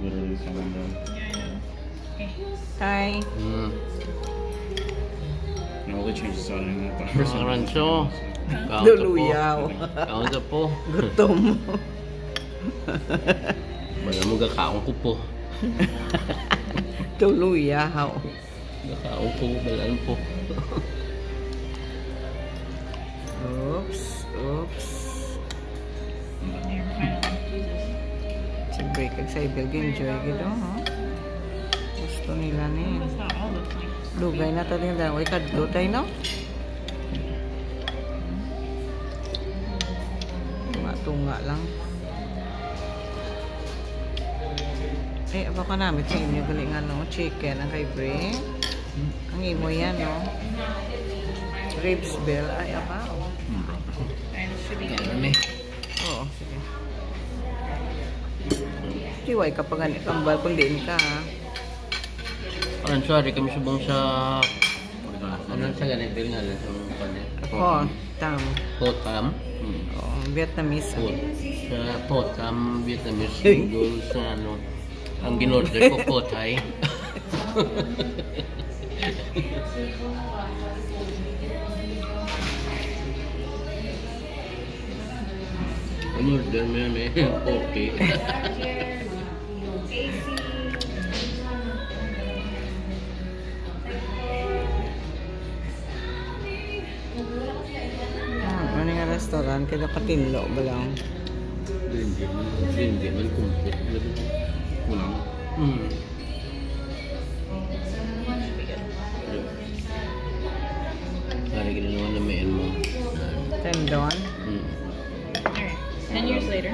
literally someone down. Hi. It only changes out in that Rancho. Luluyaw. Kaon sa po. Gutom. Wala mo gakaon ko po. Tuluyaw. Gakaon po, balaan po. Oops, oops. Siyempre, kag sa enjoy gito, ha? Gusto nila ni. Lugay na tayo din. Uy, kadto tayo, no? Tunga lang. Eh, apa ka namin sa inyo galing ano, chicken ang kay Brie. Ang imo yan, no? Ribs bell. Ay, apa? Ganun eh. Oo, sige. Kiway ka pa ganit ang bal kung diin ka, ha? Rancho, ari kami subong sa... Ano sa ganit? Bill nga lang sa kanil. Oh, tam. Potam. Oh, Vietnamese. Sa Potam, Vietnamese. Doon sa ano... Ang ginorder ko, Potay. Ang order mo yan eh. Okay. Ano nga restaurant? Kaya patinlo ba lang? Hindi man kumpit. Kaya ginawa na mayan mo. Tendon? Alright. 10 years later.